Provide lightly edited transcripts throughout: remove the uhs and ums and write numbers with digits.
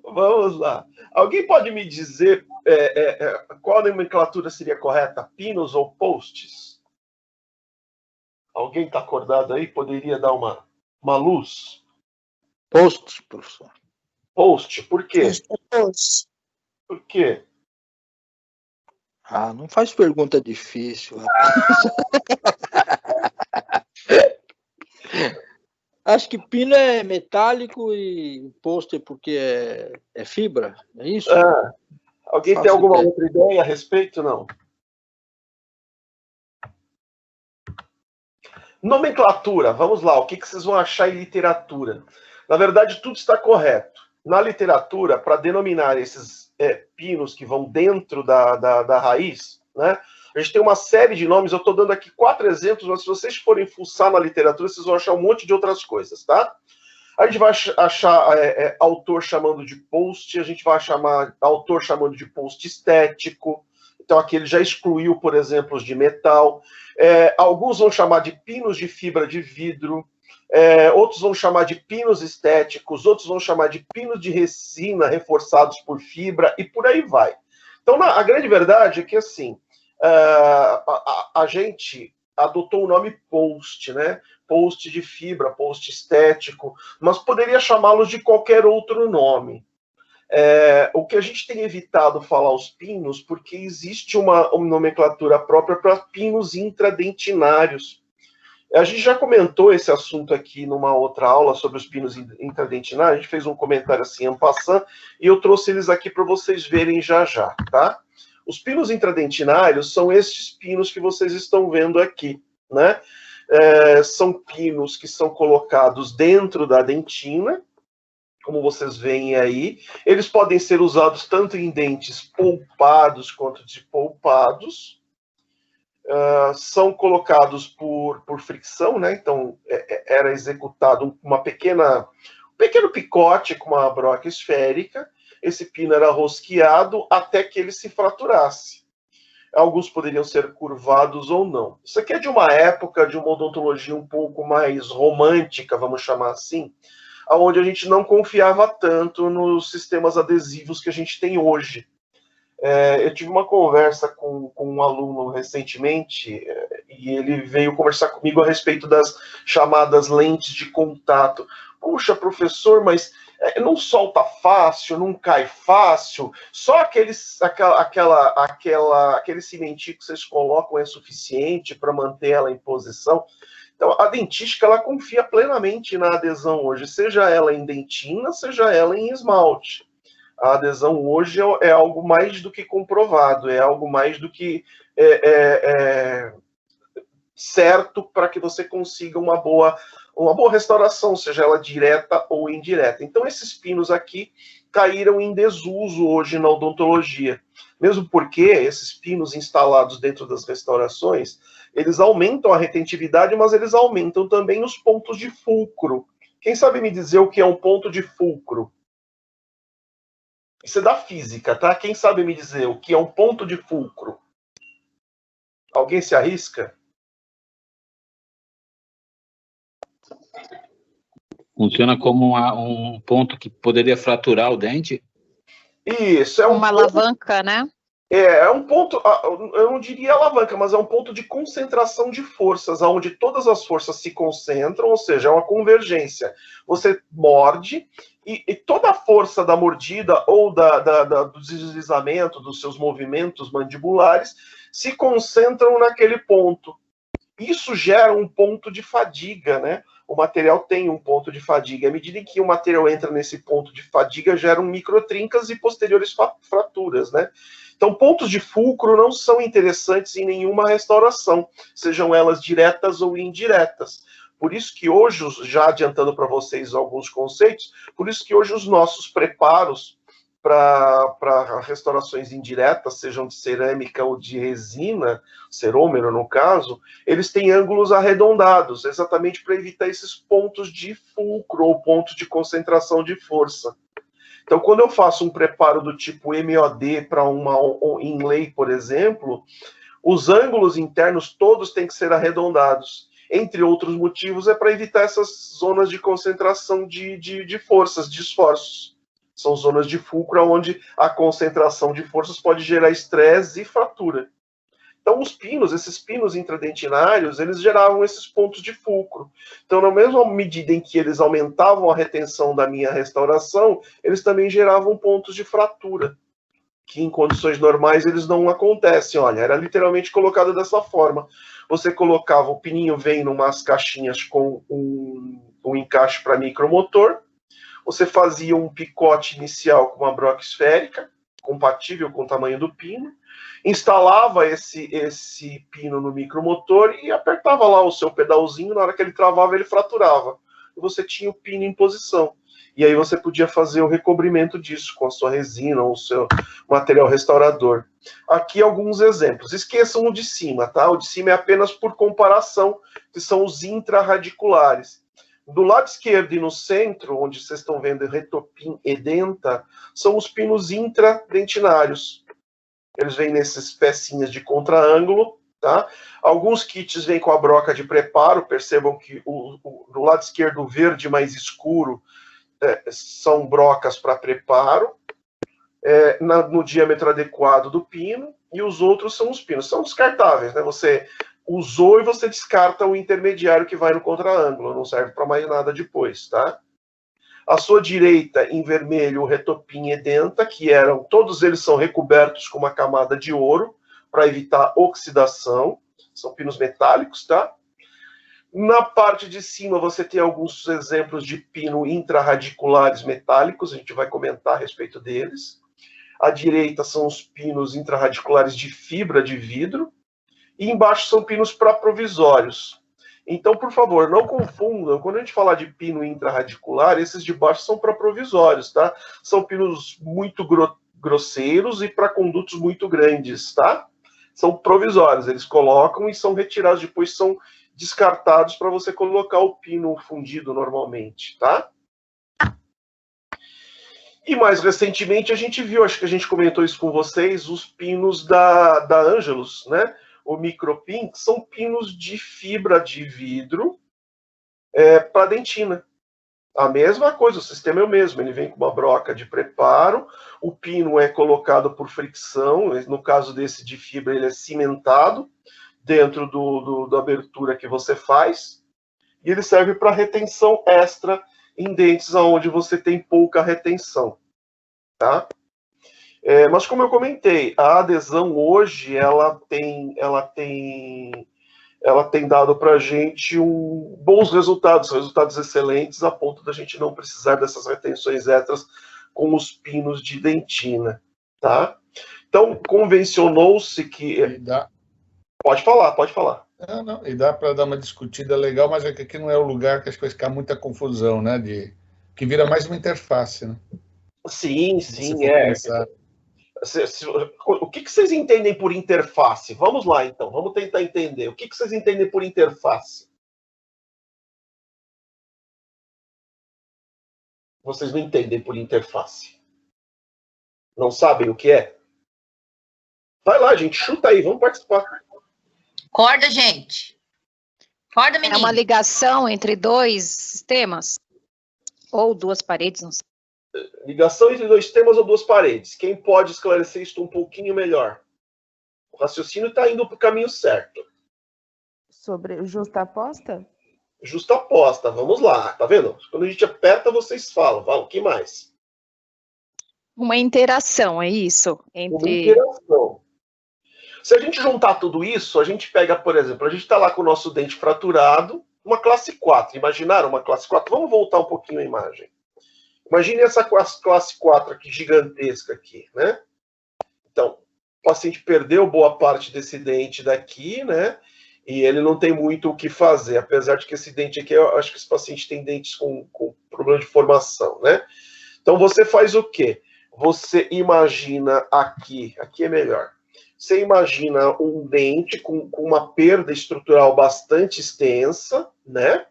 Vamos lá. Alguém pode me dizer qual a nomenclatura seria correta? Pinos ou postes? Alguém está acordado aí? Poderia dar uma luz? Post, professor. Post, por quê? Post. Por quê? Ah, não faz pergunta difícil, rapaz. Acho que pino é metálico e post porque é fibra, é isso? Alguém tem Faço alguma ideia. outra ideia a respeito? Não. Nomenclatura, vamos lá. O que vocês vão achar em literatura? Na verdade, tudo está correto. Na literatura, para denominar esses pinos que vão dentro da raiz, né? A gente tem uma série de nomes, eu estou dando aqui 4 exemplos, mas se vocês forem fuçar na literatura, vocês vão achar um monte de outras coisas, tá? A gente vai achar autor chamando de post, a gente vai chamar autor chamando de post estético. Então aqui ele já excluiu, por exemplo, os de metal. Alguns vão chamar de pinos de fibra de vidro, outros vão chamar de pinos estéticos, outros vão chamar de pinos de resina reforçados por fibra e por aí vai. Então a grande verdade é que assim, a gente adotou o nome post, né? Post de fibra, post estético, mas poderia chamá-los de qualquer outro nome. O que a gente tem evitado falar os pinos, porque existe uma nomenclatura própria para pinos intradentinários. A gente já comentou esse assunto aqui numa outra aula sobre os pinos intradentinários, a gente fez um comentário assim en passant, e eu trouxe eles aqui para vocês verem já já, tá? Os pinos intradentinários são estes pinos que vocês estão vendo aqui, né? São pinos que são colocados dentro da dentina, como vocês veem aí. Eles podem ser usados tanto em dentes polpados quanto despolpados. São colocados por fricção, né? Então, era executado um pequeno picote com uma broca esférica. Esse pino era rosqueado até que ele se fraturasse. Alguns poderiam ser curvados ou não. Isso aqui é de uma época de uma odontologia um pouco mais romântica, vamos chamar assim, onde a gente não confiava tanto nos sistemas adesivos que a gente tem hoje. Eu tive uma conversa com um aluno recentemente e ele veio conversar comigo a respeito das chamadas lentes de contato. Puxa, professor, mas não solta fácil, não cai fácil, só aquele cimentinho que vocês colocam é suficiente para manter ela em posição. Então, a dentística, ela confia plenamente na adesão hoje, seja ela em dentina, seja ela em esmalte. A adesão hoje é algo mais do que comprovado, é algo mais do que certo para que você consiga uma boa restauração, seja ela direta ou indireta. Então, esses pinos aqui caíram em desuso hoje na odontologia. Mesmo porque esses pinos instalados dentro das restaurações, eles aumentam a retentividade, mas eles aumentam também os pontos de fulcro. Quem sabe me dizer o que é um ponto de fulcro? Isso é da física, tá? Quem sabe me dizer o que é um ponto de fulcro? Alguém se arrisca? Funciona como um ponto que poderia fraturar o dente? Isso, uma alavanca, né? É um ponto, eu não diria alavanca, mas é um ponto de concentração de forças, onde todas as forças se concentram, ou seja, é uma convergência. Você morde e toda a força da mordida ou do deslizamento dos seus movimentos mandibulares se concentram naquele ponto. Isso gera um ponto de fadiga, né? O material tem um ponto de fadiga. À medida em que o material entra nesse ponto de fadiga, geram microtrincas e posteriores fraturas, né? Então, pontos de fulcro não são interessantes em nenhuma restauração, sejam elas diretas ou indiretas. Por isso que hoje, já adiantando para vocês alguns conceitos, por isso que hoje os nossos preparos para restaurações indiretas, sejam de cerâmica ou de resina, cerômero no caso, eles têm ângulos arredondados, exatamente para evitar esses pontos de fulcro ou pontos de concentração de força. Então, quando eu faço um preparo do tipo MOD para uma inlay, por exemplo, os ângulos internos todos têm que ser arredondados. Entre outros motivos, é para evitar essas zonas de concentração de forças, de esforços. São zonas de fulcro onde a concentração de forças pode gerar estresse e fratura. Então, os pinos, esses pinos intradentinários, eles geravam esses pontos de fulcro. Então, na mesma medida em que eles aumentavam a retenção da minha restauração, eles também geravam pontos de fratura, que em condições normais eles não acontecem. Olha, era literalmente colocado dessa forma. Você colocava, o pininho vem em umas caixinhas com um encaixe para micromotor, você fazia um picote inicial com uma broca esférica, compatível com o tamanho do pino, instalava esse pino no micromotor e apertava lá o seu pedalzinho, na hora que ele travava, ele fraturava. E você tinha o pino em posição. E aí você podia fazer o recobrimento disso com a sua resina ou o seu material restaurador. Aqui alguns exemplos. Esqueçam o de cima, tá? O de cima é apenas por comparação, que são os intrarradiculares. Do lado esquerdo e no centro, onde vocês estão vendo retopim edenta, são os pinos intradentinários. Eles vêm nessas pecinhas de contraângulo, tá? Alguns kits vêm com a broca de preparo. Percebam que do lado esquerdo, o verde mais escuro, são brocas para preparo, no diâmetro adequado do pino, e os outros são os pinos. São descartáveis, né? Você usou e você descarta o intermediário que vai no contraângulo, não serve para mais nada depois, tá? À sua direita, em vermelho, o retopim edenta, que todos eles são recobertos com uma camada de ouro, para evitar oxidação. São pinos metálicos, tá? Na parte de cima, você tem alguns exemplos de pino intrarradiculares metálicos, a gente vai comentar a respeito deles. À direita são os pinos intrarradiculares de fibra de vidro, e embaixo são pinos para provisórios. Então, por favor, não confundam, quando a gente falar de pino intrarradicular, esses de baixo são para provisórios, tá? São pinos muito grosseiros e para condutos muito grandes, tá? São provisórios, eles colocam e são retirados, depois são descartados para você colocar o pino fundido normalmente, tá? E mais recentemente a gente viu, acho que a gente comentou isso com vocês, os pinos da Angelus, né? O micropin, são pinos de fibra de vidro para dentina. A mesma coisa, o sistema é o mesmo, ele vem com uma broca de preparo, o pino é colocado por fricção, no caso desse de fibra ele é cimentado dentro da abertura que você faz, e ele serve para retenção extra em dentes onde você tem pouca retenção, tá? Mas como eu comentei, a adesão hoje ela tem dado para a gente bons resultados excelentes, a ponto da gente não precisar dessas retenções extras com os pinos de dentina, tá? Então, convencionou-se que... Pode falar. Não, e dá para dar uma discutida legal, mas é que aqui não é o lugar que acho que vai ficar muita confusão, né? Que vira mais uma interface, né? Sim, O que vocês entendem por interface? Vamos lá, então. Vamos tentar entender. O que vocês entendem por interface? Vocês não entendem por interface? Não sabem o que é? Vai lá, gente. Chuta aí. Vamos participar. Acorda, gente. Acorda, menino. É uma ligação entre dois sistemas? Ou duas paredes, não sei. Ligação entre dois sistemas ou duas paredes. Quem pode esclarecer isso um pouquinho melhor? O raciocínio está indo para o caminho certo. Sobre justaposta? Justaposta, vamos lá. Tá vendo? Quando a gente aperta, vocês falam. O que mais? Uma interação, é isso? Uma interação. Se a gente juntar tudo isso, a gente pega, por exemplo, a gente está lá com o nosso dente fraturado, uma classe 4. Imaginaram uma classe 4? Vamos voltar um pouquinho a imagem. Imagine essa classe 4 aqui, gigantesca aqui, né? Então, o paciente perdeu boa parte desse dente daqui, né? E ele não tem muito o que fazer, apesar de que esse dente aqui, eu acho que esse paciente tem dentes com problema de formação, né? Então, você faz o quê? Você imagina aqui é melhor. Você imagina um dente com uma perda estrutural bastante extensa, né?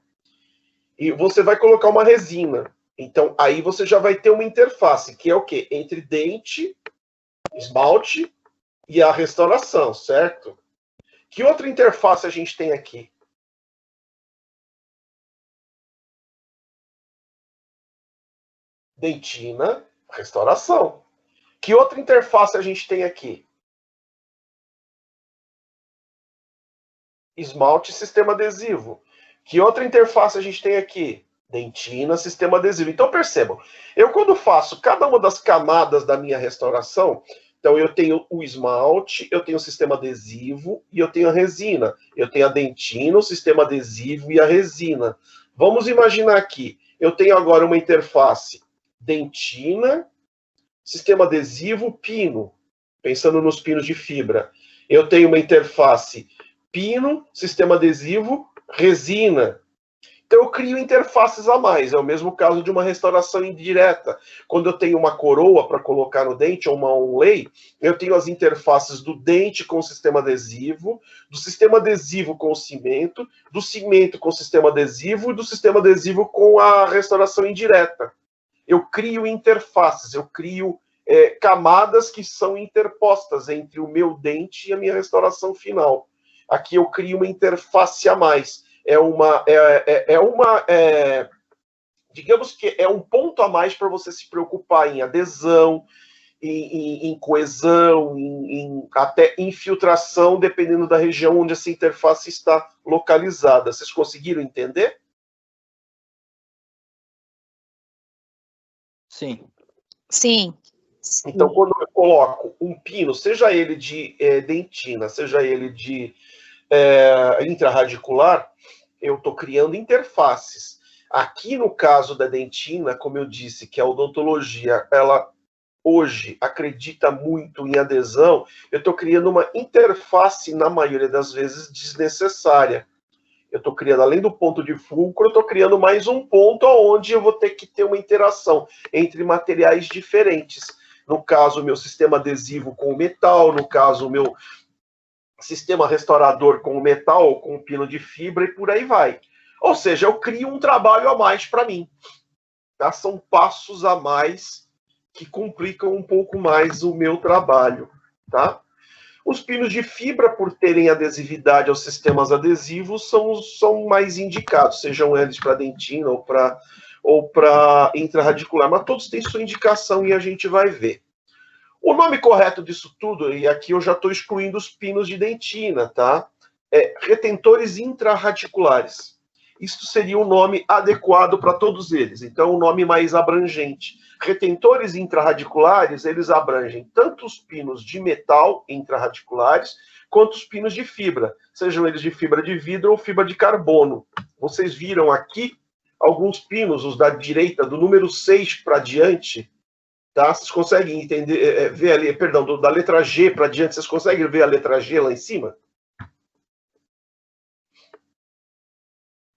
E você vai colocar uma resina. Então, aí você já vai ter uma interface, que é o quê? Entre dente, esmalte e a restauração, certo? Que outra interface a gente tem aqui? Dentina, Restauração. Que outra interface a gente tem aqui? Esmalte e sistema adesivo. Que outra interface a gente tem aqui? Dentina, sistema adesivo. Então percebam, eu quando faço cada uma das camadas da minha restauração, então eu tenho o esmalte, eu tenho o sistema adesivo e eu tenho a resina. Eu tenho a dentina, o sistema adesivo e a resina. Vamos imaginar aqui, eu tenho agora uma interface dentina, sistema adesivo, pino, pensando nos pinos de fibra. Eu tenho uma interface pino, sistema adesivo, resina. Então eu crio interfaces a mais. É o mesmo caso de uma restauração indireta. Quando eu tenho uma coroa para colocar no dente, ou uma onlay, eu tenho as interfaces do dente com o sistema adesivo, do sistema adesivo com o cimento, do cimento com o sistema adesivo e do sistema adesivo com a restauração indireta. Eu crio interfaces, eu crio camadas que são interpostas entre o meu dente e a minha restauração final. Aqui eu crio uma interface a mais. Digamos que é um ponto a mais para você se preocupar em adesão, em coesão, até infiltração, dependendo da região onde essa interface está localizada. Vocês conseguiram entender? Sim. Sim. Então, quando eu coloco um pino, seja ele de dentina, seja ele de intraradicular, eu estou criando interfaces. Aqui no caso da dentina, como eu disse, que a odontologia, ela hoje acredita muito em adesão, eu estou criando uma interface, na maioria das vezes, desnecessária. Eu estou criando, além do ponto de fulcro, eu estou criando mais um ponto onde eu vou ter que ter uma interação entre materiais diferentes. No caso, o meu sistema adesivo com o metal, no caso, o meu sistema restaurador com o metal, com o pino de fibra e por aí vai. Ou seja, eu crio um trabalho a mais para mim. Tá? São passos a mais que complicam um pouco mais o meu trabalho. Tá? Os pinos de fibra, por terem adesividade aos sistemas adesivos, são mais indicados, sejam eles para dentina ou para intraradicular, mas todos têm sua indicação e a gente vai ver. O nome correto disso tudo, e aqui eu já estou excluindo os pinos de dentina, tá? Retentores intrarradiculares. Isso seria o nome adequado para todos eles, então o nome mais abrangente. Retentores intrarradiculares, eles abrangem tanto os pinos de metal intrarradiculares, quanto os pinos de fibra, sejam eles de fibra de vidro ou fibra de carbono. Vocês viram aqui alguns pinos, os da direita, do número 6 para diante, tá? Vocês conseguem entender, ver ali, perdão, da letra G para diante, vocês conseguem ver a letra G lá em cima?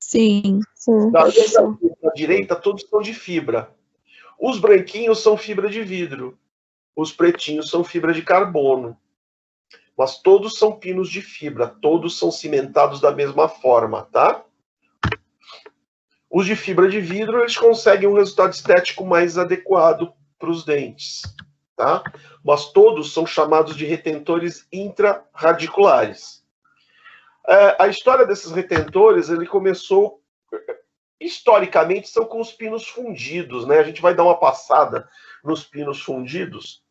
Sim. Da letra G para direita, todos são de fibra. Os branquinhos são fibra de vidro. Os pretinhos são fibra de carbono. Mas todos são pinos de fibra, todos são cimentados da mesma forma, tá? Os de fibra de vidro, eles conseguem um resultado estético mais adequado para os dentes, tá? Mas todos são chamados de retentores intrarradiculares. A história desses retentores, ele começou, historicamente, são com os pinos fundidos, né? A gente vai dar uma passada nos pinos fundidos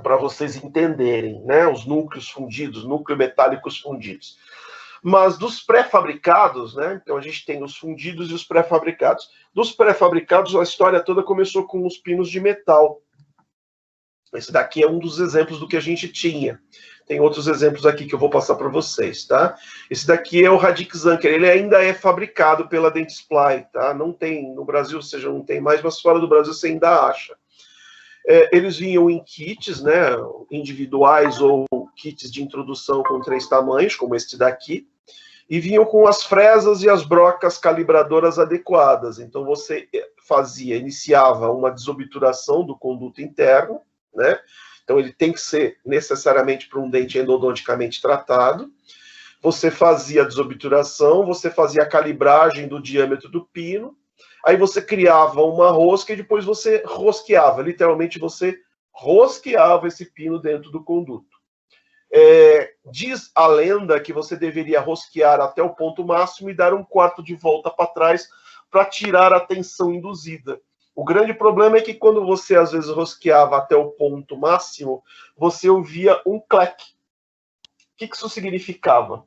para vocês entenderem, né? Os núcleos fundidos, núcleos metálicos fundidos. Mas dos pré-fabricados, né? Então a gente tem os fundidos e os pré-fabricados. Dos pré-fabricados, a história toda começou com os pinos de metal. Esse daqui é um dos exemplos do que a gente tinha. Tem outros exemplos aqui que eu vou passar para vocês, tá? Esse daqui é o Radix Anker. Ele ainda é fabricado pela Dentsply, tá? Não tem no Brasil, ou seja, não tem mais, mas fora do Brasil você ainda acha. Eles vinham em kits, né? Individuais ou kits de introdução com 3 tamanhos, como este daqui. E vinham com as fresas e as brocas calibradoras adequadas. Então você iniciava uma desobturação do conduto interno, né? Então ele tem que ser necessariamente para um dente endodonticamente tratado. Você fazia a desobturação, você fazia a calibragem do diâmetro do pino, aí você criava uma rosca e depois você rosqueava. Literalmente você rosqueava esse pino dentro do conduto. Diz a lenda que você deveria rosquear até o ponto máximo e dar um quarto de volta para trás para tirar a tensão induzida. O grande problema é que quando você, às vezes, rosqueava até o ponto máximo, você ouvia um clack. O que isso significava?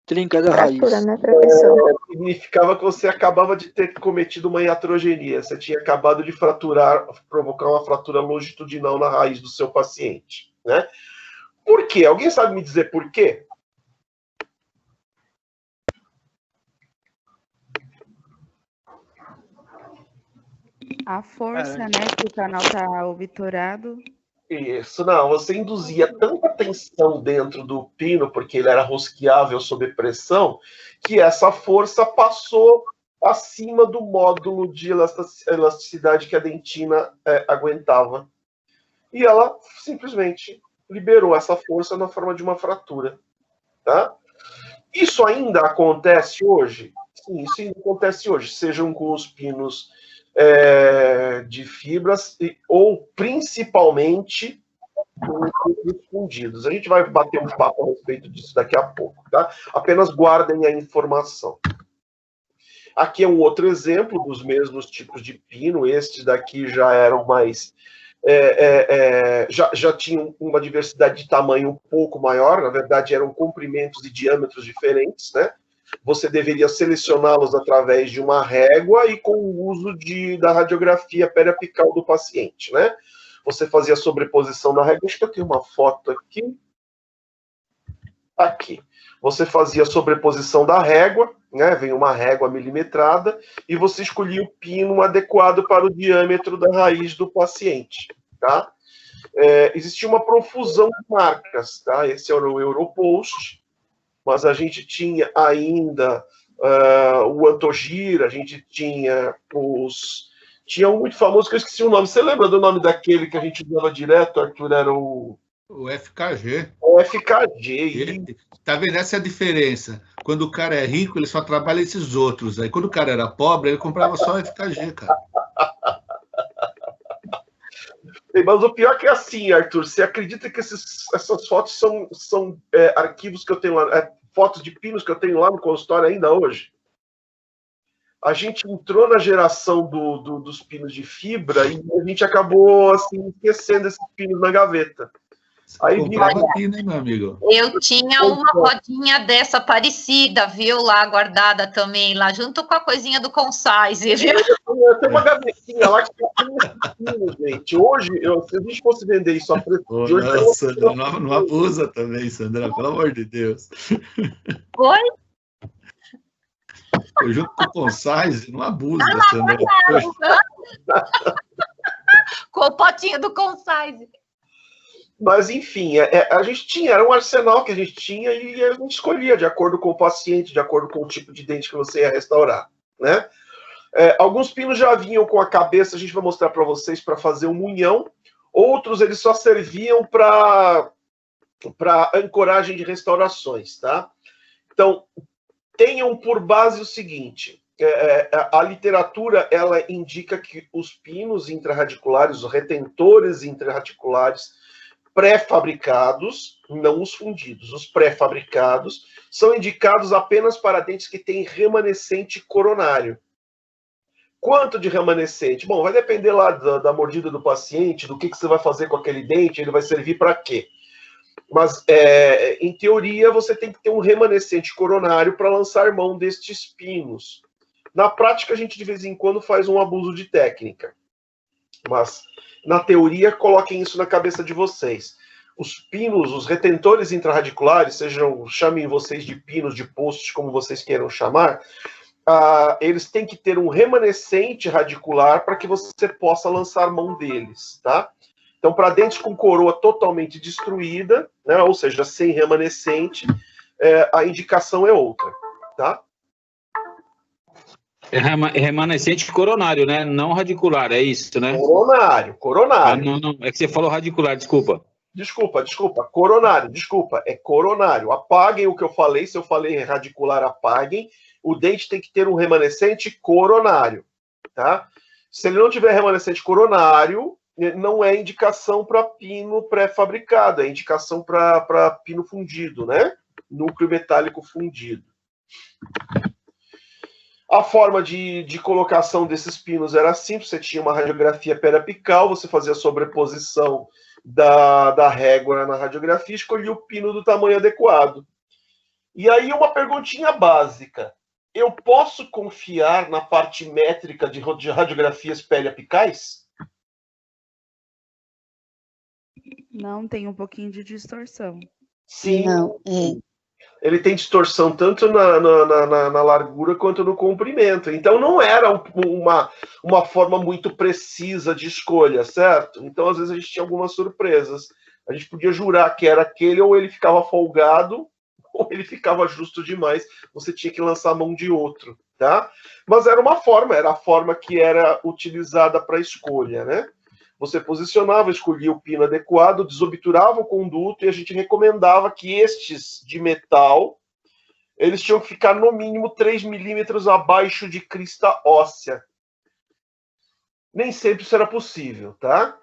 Trinca da raiz. Fratura, né, professor? Significava que você acabava de ter cometido uma iatrogenia. Você tinha acabado de provocar uma fratura longitudinal na raiz do seu paciente, né? Por quê? Alguém sabe me dizer por quê? A força, né, que o canal tá obturado. Isso, não. Você induzia tanta tensão dentro do pino, porque ele era rosqueável sob pressão, que essa força passou acima do módulo de elasticidade que a dentina aguentava. E ela simplesmente liberou essa força na forma de uma fratura. Tá? Isso ainda acontece hoje? Sim, isso ainda acontece hoje, sejam com os pinos de fibras ou principalmente com os fundidos. A gente vai bater um papo a respeito disso daqui a pouco, tá? Apenas guardem a informação. Aqui é um outro exemplo dos mesmos tipos de pino. Estes daqui já eram mais... já tinham uma diversidade de tamanho um pouco maior. Na verdade, eram comprimentos e diâmetros diferentes, né? Você deveria selecioná-los através de uma régua e com o uso da radiografia periapical do paciente, né? Você fazia a sobreposição da régua. Acho que eu tenho uma foto aqui. Aqui. Você fazia a sobreposição da régua, né? Vem uma régua milimetrada, e você escolhia o pino adequado para o diâmetro da raiz do paciente, tá? Existia uma profusão de marcas, tá? Esse era o Europost, mas a gente tinha ainda o Antogir, a gente tinha tinha um muito famoso que eu esqueci o nome. Você lembra do nome daquele que a gente usava direto, Arthur? Era o FKG. O FKG. Tá vendo? Essa é a diferença. Quando o cara é rico, ele só trabalha esses outros. Aí quando o cara era pobre, ele comprava só o FKG, cara. Mas o pior é que é assim, Arthur. Você acredita que essas fotos são arquivos que eu tenho lá, fotos de pinos que eu tenho lá no consultório ainda hoje? A gente entrou na geração dos pinos de fibra e a gente acabou assim, esquecendo esses pinos na gaveta. Aí comprava pino, hein, meu amigo? Eu tinha uma rodinha dessa parecida, viu, lá guardada também, lá junto com a coisinha do Concise, viu? Eu tenho uma gavetinha lá que tem pino, gente. Hoje, se a gente fosse vender isso a preço de hoje... Não, Sandra, não abusa também, Sandra, pelo amor de Deus. Oi? Eu junto com o Concise, não abusa, Sandra. Com o potinho do Concise. Mas, enfim, a gente tinha, era um arsenal que a gente tinha e a gente escolhia de acordo com o paciente, de acordo com o tipo de dente que você ia restaurar, né? Alguns pinos já vinham com a cabeça, a gente vai mostrar para vocês, para fazer um munhão. Outros, eles só serviam para ancoragem de restaurações, tá? Então, tenham por base o seguinte... a literatura, ela indica que os pinos intrarradiculares, os retentores intrarradiculares, pré-fabricados, não os fundidos, os pré-fabricados, são indicados apenas para dentes que têm remanescente coronário. Quanto de remanescente? Bom, vai depender lá da mordida do paciente, do que você vai fazer com aquele dente, ele vai servir para quê? Mas, em teoria, você tem que ter um remanescente coronário para lançar mão destes pinos. Na prática, a gente de vez em quando faz um abuso de técnica. Mas, na teoria, coloquem isso na cabeça de vocês. Os pinos, os retentores intrarradiculares, chamem vocês de pinos, de posts, como vocês queiram chamar, eles têm que ter um remanescente radicular para que você possa lançar mão deles, tá? Então, para dentes com coroa totalmente destruída, né, ou seja, sem remanescente, a indicação é outra, tá? É remanescente coronário, né? Não radicular, é isso, né? Coronário. Não, é que você falou radicular, desculpa. Desculpa, coronário, é coronário. Apaguem o que eu falei, se eu falei radicular, apaguem. O dente tem que ter um remanescente coronário, tá? Se ele não tiver remanescente coronário, não é indicação para pino pré-fabricado, é indicação para pino fundido, né? Núcleo metálico fundido. A forma de colocação desses pinos era simples, você tinha uma radiografia periapical, você fazia a sobreposição da régua na radiografia e escolhia o pino do tamanho adequado. E aí uma perguntinha básica, eu posso confiar na parte métrica de radiografias periapicais? Não, tem um pouquinho de distorção. Sim. Não, Ele tem distorção tanto na largura quanto no comprimento. Então não era uma forma muito precisa de escolha, certo? Então às vezes a gente tinha algumas surpresas. A gente podia jurar que era aquele, ou ele ficava folgado, ou ele ficava justo demais. Você tinha que lançar a mão de outro, tá? Mas era a forma que era utilizada para escolha, né? Você posicionava, escolhia o pino adequado, desobturava o conduto e a gente recomendava que estes de metal, eles tinham que ficar no mínimo 3 milímetros abaixo de crista óssea. Nem sempre isso era possível, tá?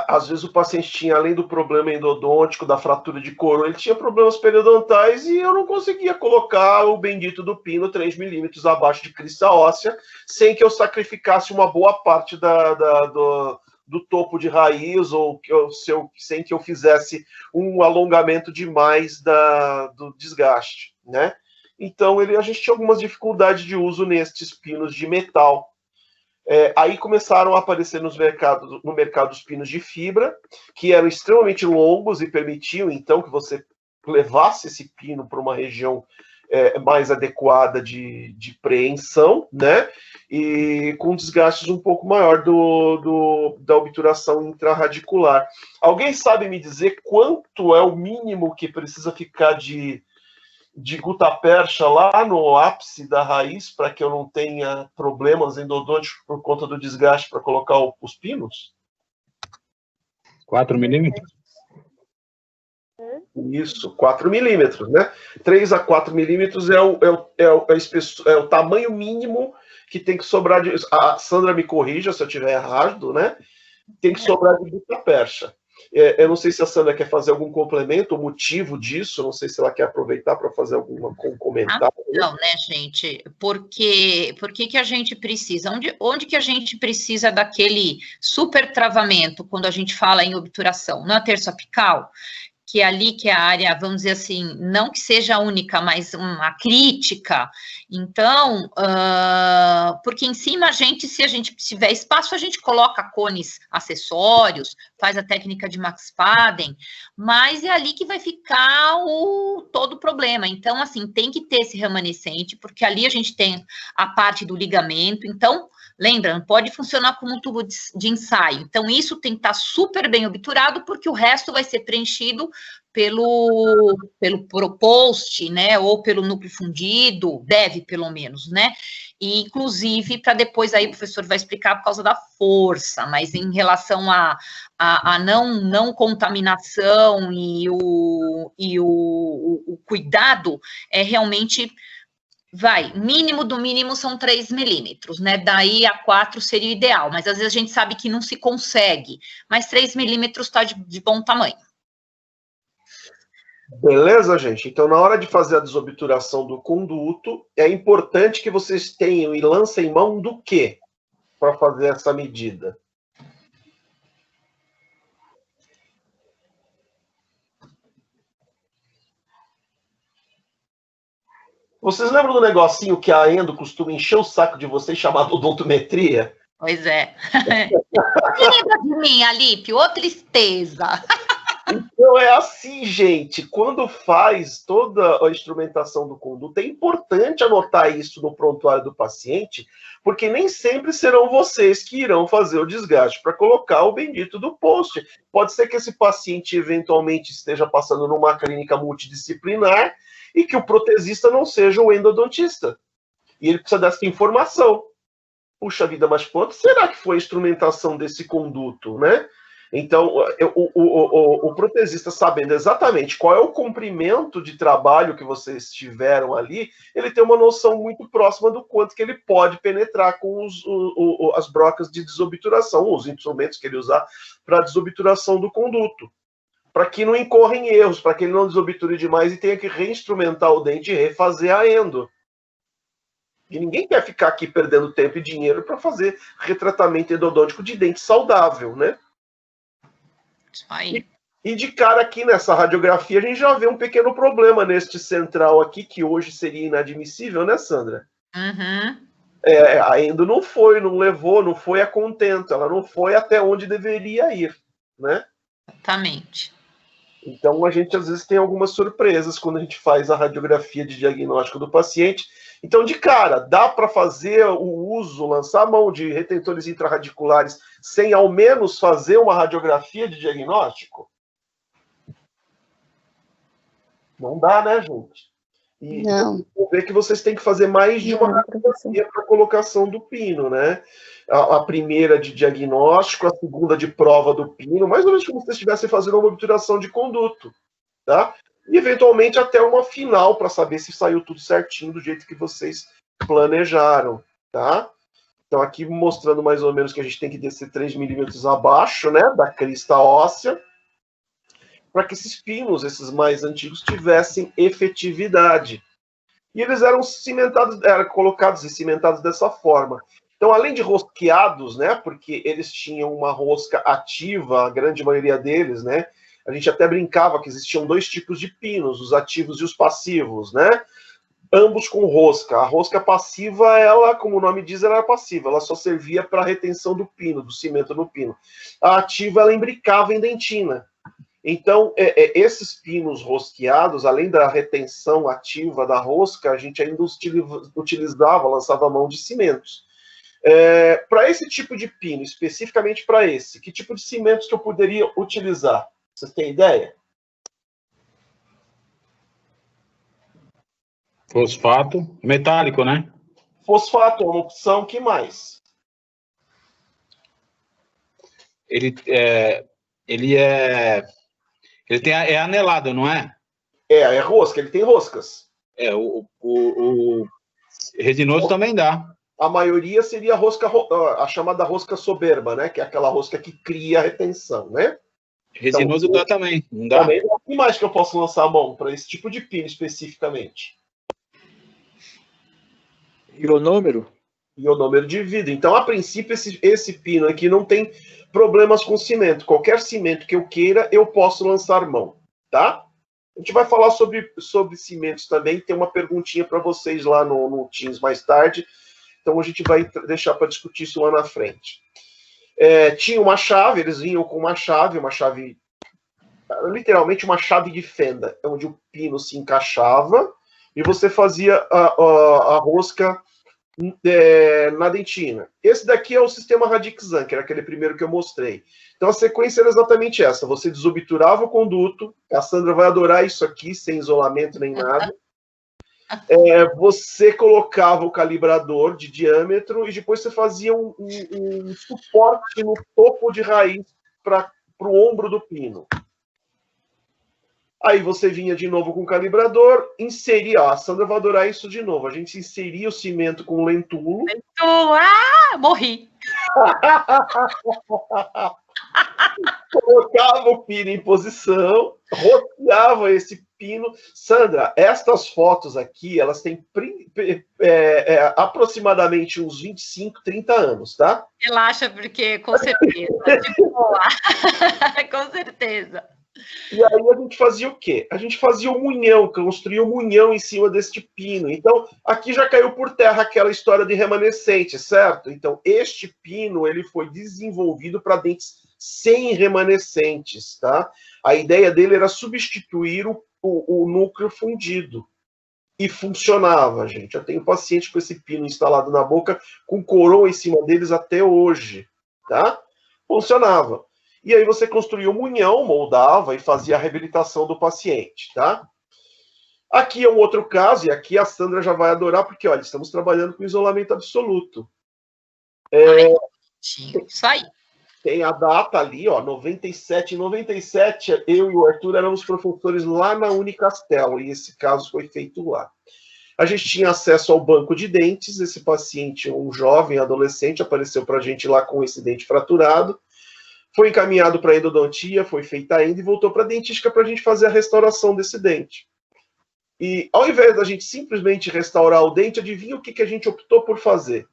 Às vezes o paciente tinha, além do problema endodôntico, da fratura de coroa, ele tinha problemas periodontais e eu não conseguia colocar o bendito do pino 3 milímetros abaixo de crista óssea sem que eu sacrificasse uma boa parte do topo de raiz ou sem que eu fizesse um alongamento demais do desgaste, né? Então a gente tinha algumas dificuldades de uso nestes pinos de metal. Aí começaram a aparecer no mercado os pinos de fibra, que eram extremamente longos e permitiam, então, que você levasse esse pino para uma região mais adequada de preensão, né? E com desgastes um pouco maior da obturação intrarradicular. Alguém sabe me dizer quanto é o mínimo que precisa ficar de gutapercha lá no ápice da raiz para que eu não tenha problemas endodônticos por conta do desgaste para colocar os pinos? 4 milímetros? Isso, 4 milímetros, né? 3 a 4 milímetros é o tamanho mínimo que tem que sobrar de... A Sandra me corrija se eu estiver errado, né? Tem que sobrar de gutapercha. Eu não sei se a Sandra quer fazer algum complemento, o motivo disso, não sei se ela quer aproveitar para fazer algum comentário. Não, né, gente? Por que a gente precisa? Onde que a gente precisa daquele super travamento quando a gente fala em obturação? Na terço apical? Que é ali que é a área, vamos dizer assim, não que seja única, mas uma crítica. Então, porque em cima se a gente tiver espaço, a gente coloca cones acessórios, faz a técnica de Max Faden, mas é ali que vai ficar todo o problema. Então, assim, tem que ter esse remanescente, porque ali a gente tem a parte do ligamento, então... Lembra, não pode funcionar como um tubo de ensaio. Então, isso tem que estar super bem obturado, porque o resto vai ser preenchido pelo propost, né, ou pelo núcleo fundido, deve, pelo menos, né? E, inclusive, para depois, aí o professor vai explicar por causa da força, mas em relação a não contaminação e o cuidado, é realmente... mínimo do mínimo são 3 milímetros, né? Daí a 4 seria o ideal, mas às vezes a gente sabe que não se consegue, mas 3 milímetros está de bom tamanho. Beleza, gente? Então, na hora de fazer a desobturação do conduto, é importante que vocês tenham e lancem mão do quê para fazer essa medida? Vocês lembram do negocinho que a Endo costuma encher o saco de vocês, chamado odontometria? Pois é. Lembra de mim, Alípio? Ô, tristeza. Então é assim, gente, quando faz toda a instrumentação do conduto, é importante anotar isso no prontuário do paciente, porque nem sempre serão vocês que irão fazer o desgaste para colocar o bendito do post. Pode ser que esse paciente eventualmente esteja passando numa clínica multidisciplinar e que o protesista não seja o endodontista. E ele precisa dessa informação. Puxa vida, mas quanto será que foi a instrumentação desse conduto, né? Então, o protesista, sabendo exatamente qual é o comprimento de trabalho que vocês tiveram ali, ele tem uma noção muito próxima do quanto que ele pode penetrar com as brocas de desobturação, os instrumentos que ele usar para desobturação do conduto, para que não incorra em erros, para que ele não desobture demais e tenha que reinstrumentar o dente e refazer a endo. E ninguém quer ficar aqui perdendo tempo e dinheiro para fazer retratamento endodôntico de dente saudável, né? Isso aí. E de cara aqui nessa radiografia a gente já vê um pequeno problema neste central aqui, que hoje seria inadmissível, né, Sandra? Uhum. A endo não levou, não foi a contento, ela não foi até onde deveria ir, né? Exatamente. Então a gente às vezes tem algumas surpresas quando a gente faz a radiografia de diagnóstico do paciente. Então, de cara, dá para fazer o uso, lançar a mão de retentores intrarradiculares sem ao menos fazer uma radiografia de diagnóstico? Não dá, né, gente? E Não. vou ver que vocês têm que fazer mais de uma radiografia para a colocação do pino, né? A primeira de diagnóstico, a segunda de prova do pino, mais ou menos como se vocês estivessem fazendo uma obturação de conduto, tá? E, eventualmente, até uma final para saber se saiu tudo certinho do jeito que vocês planejaram, tá? Então, aqui mostrando mais ou menos que a gente tem que descer 3 milímetros abaixo, né, da crista óssea, para que esses pinos, esses mais antigos, tivessem efetividade. E eles eram cimentados, eram colocados e cimentados dessa forma. Então, além de rosqueados, né, porque eles tinham uma rosca ativa, a grande maioria deles, né, a gente até brincava que existiam 2 tipos de pinos, os ativos e os passivos, né, ambos com rosca. A rosca passiva, ela, como o nome diz, ela era passiva, ela só servia para a retenção do pino, do cimento no pino. A ativa, ela imbricava em dentina. Então, esses pinos rosqueados, além da retenção ativa da rosca, a gente ainda utilizava, lançava a mão de cimentos. Para esse tipo de pino, especificamente para esse, que tipo de cimentos que eu poderia utilizar? Vocês têm ideia? Fosfato, metálico, né? Fosfato é uma opção, que mais? Ele é anelado, não é? É rosca, ele tem roscas. O resinoso também dá. A maioria seria a chamada rosca soberba, né? Que é aquela rosca que cria a retenção, né? Resinoso então, dá também, não dá? Também. O que mais que eu posso lançar a mão para esse tipo de pino especificamente? Ionômero? Ionômero de vidro. Então, a princípio, esse pino aqui não tem problemas com cimento. Qualquer cimento que eu queira, eu posso lançar mão, tá? A gente vai falar sobre cimentos também. Tem uma perguntinha para vocês lá no Teams mais tarde. Então, a gente vai deixar para discutir isso lá na frente. Tinha uma chave, eles vinham com uma chave, literalmente uma chave de fenda, onde o pino se encaixava e você fazia a rosca na dentina. Esse daqui é o sistema Radixan, que era aquele primeiro que eu mostrei. Então a sequência era exatamente essa: você desobturava o conduto, a Sandra vai adorar isso aqui, sem isolamento nem nada. Você colocava o calibrador de diâmetro e depois você fazia um suporte no topo de raiz para o ombro do pino. Aí você vinha de novo com o calibrador, inseria, a Sandra vai adorar isso de novo, a gente inseria o cimento com lentulo. Morri! Colocava o pino em posição, roteava esse pino. Sandra, estas fotos aqui, elas têm aproximadamente uns 25, 30 anos, tá? Relaxa, porque com certeza, de boa. Com certeza. E aí a gente fazia o quê? A gente fazia um munhão, construía um munhão em cima deste pino. Então, aqui já caiu por terra aquela história de remanescente, certo? Então, este pino, ele foi desenvolvido para dentes sem remanescentes, tá? A ideia dele era substituir o núcleo fundido. E funcionava, gente. Eu tenho paciente com esse pino instalado na boca, com coroa em cima deles até hoje, tá? Funcionava. E aí você construía um munhão, moldava e fazia a reabilitação do paciente, tá? Aqui é um outro caso, e aqui a Sandra já vai adorar, porque, olha, estamos trabalhando com isolamento absoluto. Isso aí. Tem a data ali, ó, 97. Em 97, eu e o Arthur éramos professores lá na Unicastel, e esse caso foi feito lá. A gente tinha acesso ao banco de dentes, esse paciente, um jovem adolescente, apareceu para a gente lá com esse dente fraturado, foi encaminhado para a endodontia, foi feita ainda e voltou para a dentística para a gente fazer a restauração desse dente. E ao invés da gente simplesmente restaurar o dente, adivinha o que a gente optou por fazer?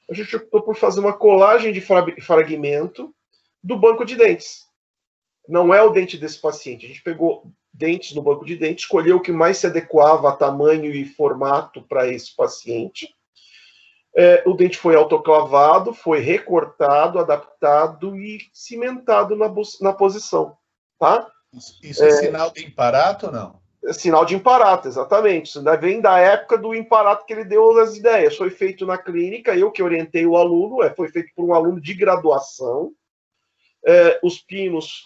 A gente optou por fazer uma colagem de fragmento do banco de dentes. Não é o dente desse paciente. A gente pegou dentes no banco de dentes, escolheu o que mais se adequava a tamanho e formato para esse paciente. O dente foi autoclavado, foi recortado, adaptado e cimentado na posição. Tá? Isso é sinal de imparato ou não? É sinal de imparato, exatamente. Isso ainda vem da época do imparato que ele deu as ideias. Foi feito na clínica, eu que orientei o aluno, foi feito por um aluno de graduação. Os pinos,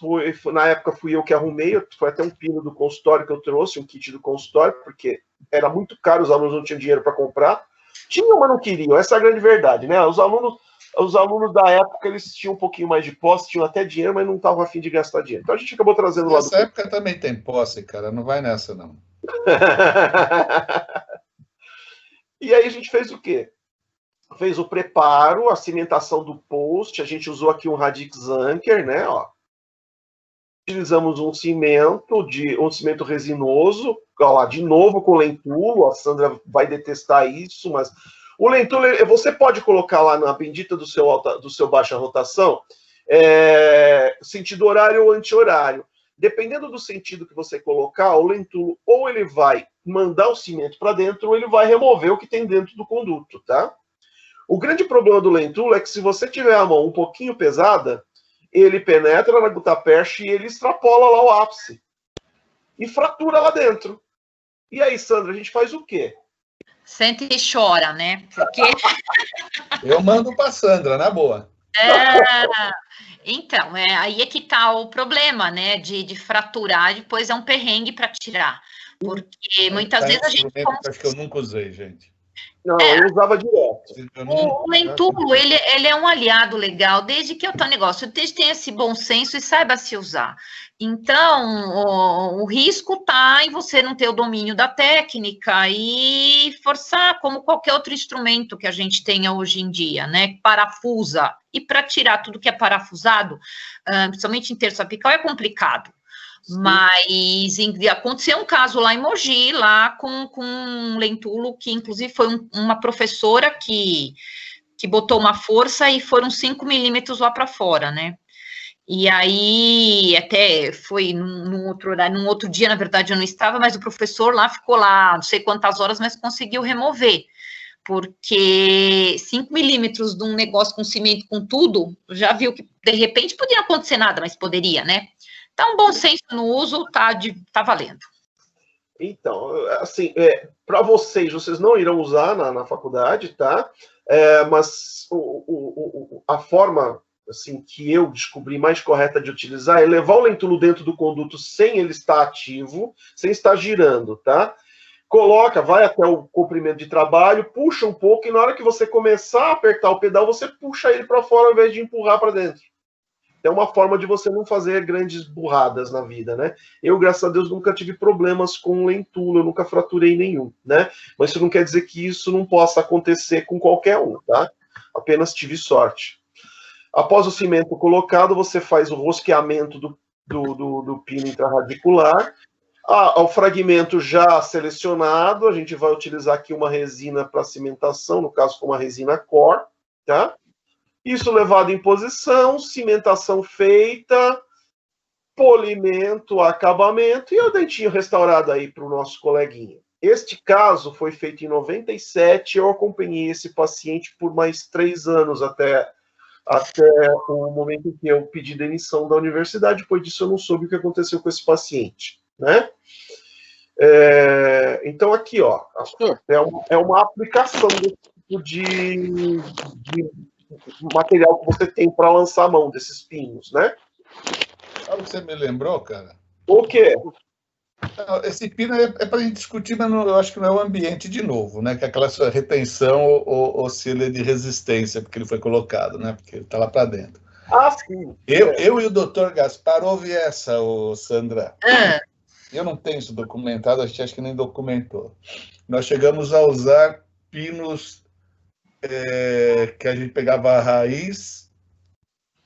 na época fui eu que arrumei, foi até um pino do consultório que eu trouxe, um kit do consultório, porque era muito caro, os alunos não tinham dinheiro para comprar. Tinham, mas não queriam, essa é a grande verdade, né? Os alunos da época, eles tinham um pouquinho mais de posse, tinham até dinheiro, mas não estavam a fim de gastar dinheiro. Então a gente acabou trazendo lá do... Nessa época também tem posse, cara, não vai nessa, não. E aí a gente fez o quê? Fez o preparo, a cimentação do post, a gente usou aqui um Radix Anker, né? Ó. Utilizamos um cimento resinoso, ó lá, de novo com lentulo, a Sandra vai detestar isso, mas o lentulo, você pode colocar lá na bendita do seu baixa rotação, sentido horário ou anti-horário. Dependendo do sentido que você colocar, o lentulo ou ele vai mandar o cimento para dentro ou ele vai remover o que tem dentro do conduto, tá? O grande problema do lentulo é que se você tiver a mão um pouquinho pesada, ele penetra na gutapercha e ele extrapola lá o ápice. E fratura lá dentro. E aí, Sandra, a gente faz o quê? Sente e chora, né? Porque... Eu mando para Sandra, na boa. Então, aí é que tá o problema, né? De fraturar, depois é um perrengue para tirar. Porque muitas vezes a gente... Acho que eu nunca usei, gente. Não, eu usava direto. O lentulo, ele é um aliado legal, desde que é o teu negócio, desde que tenha esse bom senso e saiba se usar. Então, o risco está em você não ter o domínio da técnica e forçar, como qualquer outro instrumento que a gente tenha hoje em dia, né? Parafusa. E para tirar tudo que é parafusado, principalmente em terço apical, é complicado. Mas aconteceu um caso lá em Mogi, lá com um lentulo, que inclusive foi uma professora que botou uma força e foram 5 milímetros lá para fora, né? E aí, até foi num outro dia, na verdade eu não estava, mas o professor lá ficou lá não sei quantas horas, mas conseguiu remover. Porque 5 milímetros de um negócio com cimento, com tudo, já viu que de repente poderia acontecer nada, mas poderia, né? Então, bom senso no uso tá valendo. Então, assim, para vocês não irão usar na faculdade, tá? Mas a forma assim, que eu descobri mais correta de utilizar é levar o lentulo dentro do conduto sem ele estar ativo, sem estar girando, tá? Coloca, vai até o comprimento de trabalho, puxa um pouco e na hora que você começar a apertar o pedal, você puxa ele para fora ao invés de empurrar para dentro. É uma forma de você não fazer grandes burradas na vida, né? Eu, graças a Deus, nunca tive problemas com lentulo, eu nunca fraturei nenhum, né? Mas isso não quer dizer que isso não possa acontecer com qualquer um, tá? Apenas tive sorte. Após o cimento colocado, você faz o rosqueamento do pino intrarradicular. O fragmento já selecionado, a gente vai utilizar aqui uma resina para cimentação, no caso com uma resina Core, tá? Isso levado em posição, cimentação feita, polimento, acabamento e o dentinho restaurado aí para o nosso coleguinha. Este caso foi feito em 97, eu acompanhei esse paciente por mais 3 anos até o momento em que eu pedi demissão da universidade. Depois disso eu não soube o que aconteceu com esse paciente, né? Então aqui, ó, é uma aplicação desse tipo de material que você tem para lançar a mão desses pinos, né? Sabe o que você me lembrou, cara? O quê? Esse pino é para a gente discutir, mas eu acho que não é o ambiente de novo, né? Que é aquela sua retenção oscila de resistência, porque ele foi colocado, né? Porque ele está lá para dentro. Sim. Eu e o Dr. Gaspar ouvi essa, Sandra. Eu não tenho isso documentado, a gente acho que nem documentou. Nós chegamos a usar pinos que a gente pegava a raiz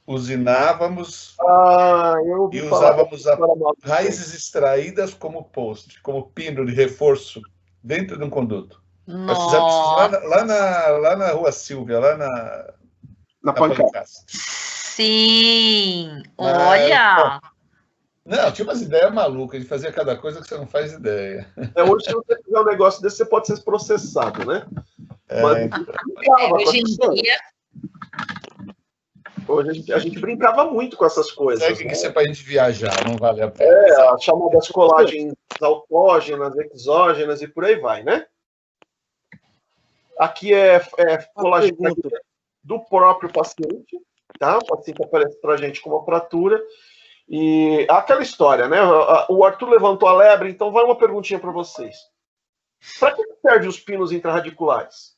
usinávamos eu ouvi e falar usávamos dessa raízes extraídas como post, como pino de reforço dentro de um conduto. Nós fizemos isso lá na Rua Silvia, lá na Pancácia. Sim, Mas, olha. Não, tinha umas ideias malucas, de fazer cada coisa que você não faz ideia. Hoje, se você fizer um negócio desse, você pode ser processado, né? Hoje em dia... Hoje a gente brincava muito com essas coisas. Sabe o que isso é para a gente viajar? Não vale a pena. As chamadas colagens autógenas, exógenas e por aí vai, né? Aqui é colagem do próprio paciente, tá? O paciente aparece para a gente com uma fratura. E aquela história, né? O Arthur levantou a lebre, então vai uma perguntinha para vocês. Para que servem os pinos intrarradiculares?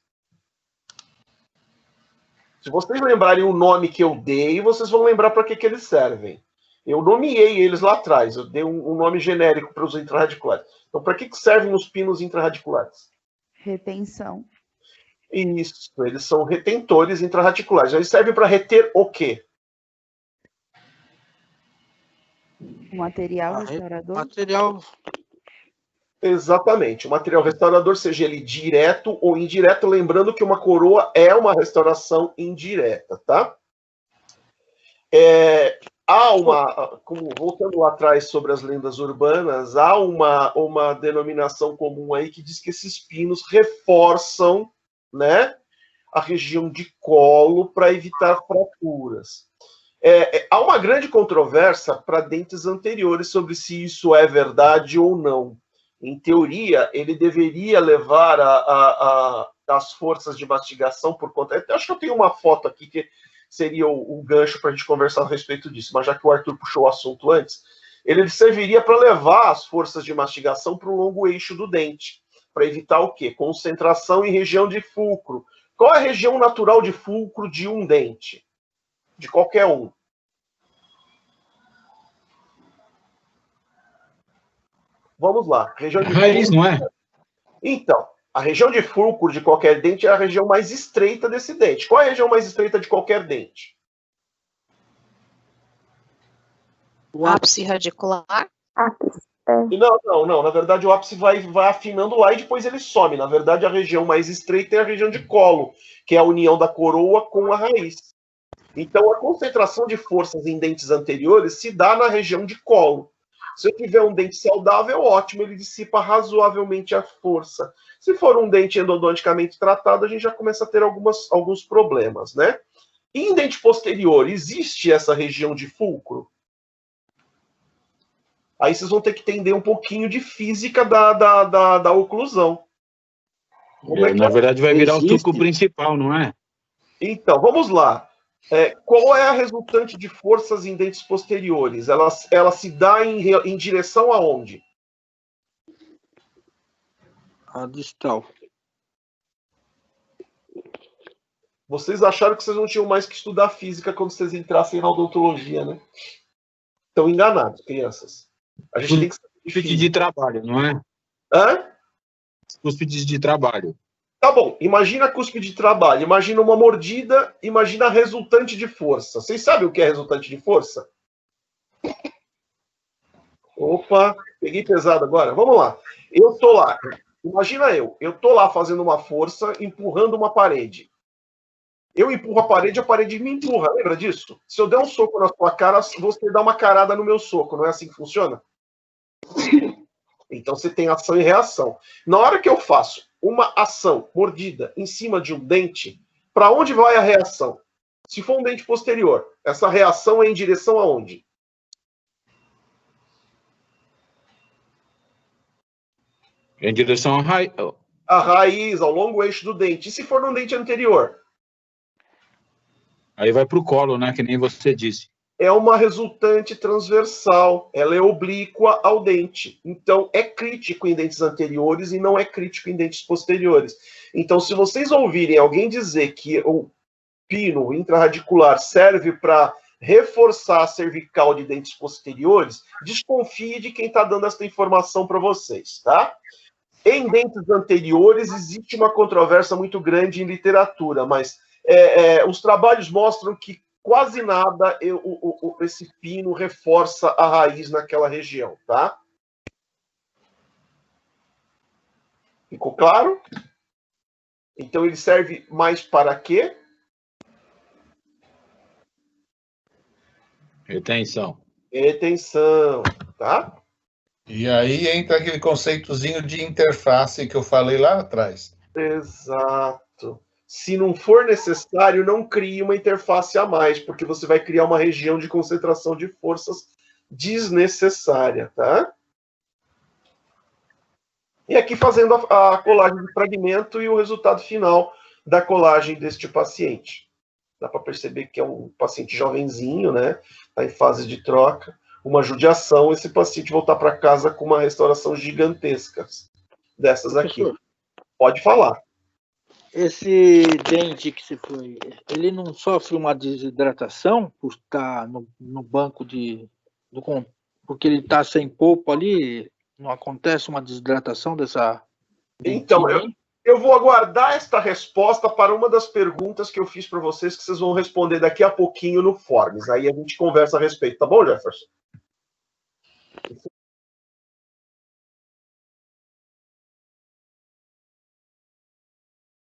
Se vocês lembrarem o nome que eu dei, vocês vão lembrar para que eles servem. Eu nomeei eles lá atrás, eu dei um nome genérico para os intrarradiculares. Então, para que servem os pinos intrarradiculares? Retenção. Isso, eles são retentores intrarradiculares. Eles servem para reter o quê? O material restaurador? Material. Exatamente. O material restaurador, seja ele direto ou indireto, lembrando que uma coroa é uma restauração indireta, tá? Voltando lá atrás sobre as lendas urbanas, há uma denominação comum aí que diz que esses pinos reforçam, né, a região de colo para evitar fraturas. Há uma grande controvérsia para dentes anteriores sobre se isso é verdade ou não. Em teoria, ele deveria levar as forças de mastigação por conta... Eu acho que eu tenho uma foto aqui que seria o gancho para a gente conversar a respeito disso, mas já que o Arthur puxou o assunto antes, ele serviria para levar as forças de mastigação para o longo eixo do dente, para evitar o quê? Concentração em região de fulcro. Qual é a região natural de fulcro de um dente? De qualquer um. Vamos lá. Região de raiz, não é? Então, a região de fulcro de qualquer dente é a região mais estreita desse dente. Qual é a região mais estreita de qualquer dente? O ápice radicular? Não. Na verdade, o ápice vai afinando lá e depois ele some. Na verdade, a região mais estreita é a região de colo, que é a união da coroa com a raiz. Então, a concentração de forças em dentes anteriores se dá na região de colo. Se eu tiver um dente saudável, ótimo, ele dissipa razoavelmente a força. Se for um dente endodonticamente tratado, a gente já começa a ter alguns problemas, né? E em dente posterior, existe essa região de fulcro? Aí vocês vão ter que entender um pouquinho de física da oclusão. Na verdade, vai virar o tuco principal, não é? Então, vamos lá. Qual é a resultante de forças em dentes posteriores? Ela se dá em direção aonde? A distal. Vocês acharam que vocês não tinham mais que estudar física quando vocês entrassem na odontologia, né? Estão enganados, crianças. A gente tem que saber cúspide de trabalho, não é? Hã? Cúspide de trabalho. Tá bom, imagina a cúspide de trabalho, imagina uma mordida, imagina a resultante de força. Vocês sabem o que é resultante de força? Opa, peguei pesado agora. Vamos lá. Eu tô lá, imagina eu tô lá fazendo uma força, empurrando uma parede. Eu empurro a parede me empurra, lembra disso? Se eu der um soco na sua cara, você dá uma carada no meu soco, não é assim que funciona? Então você tem ação e reação. Na hora que eu faço uma ação mordida em cima de um dente, para onde vai a reação? Se for um dente posterior, essa reação é em direção aonde? Em direção à raiz. A raiz, ao longo eixo do dente. E se for num dente anterior? Aí vai para o colo, né? Que nem você disse. É uma resultante transversal, ela é oblíqua ao dente. Então, é crítico em dentes anteriores e não é crítico em dentes posteriores. Então, se vocês ouvirem alguém dizer que o pino intrarradicular serve para reforçar a cervical de dentes posteriores, desconfie de quem está dando essa informação para vocês, tá? Em dentes anteriores, existe uma controvérsia muito grande em literatura, mas os trabalhos mostram que quase nada esse pino reforça a raiz naquela região, tá? Ficou claro? Então ele serve mais para quê? Retenção. Retenção, tá? E aí entra aquele conceitozinho de interface que eu falei lá atrás. Exato. Se não for necessário, não crie uma interface a mais, porque você vai criar uma região de concentração de forças desnecessária, tá? E aqui fazendo a colagem de fragmento e o resultado final da colagem deste paciente. Dá para perceber que é um paciente jovenzinho, né? Está em fase de troca. Uma judiação, esse paciente voltar para casa com uma restauração gigantesca dessas aqui. Professor, pode falar. Esse dente que se foi, ele não sofre uma desidratação por estar no banco porque ele está sem polpa ali? Não acontece uma desidratação dessa Então, dentina aí? eu vou aguardar esta resposta para uma das perguntas que eu fiz para vocês, que vocês vão responder daqui a pouquinho no Forms. Aí a gente conversa a respeito, tá bom, Jefferson?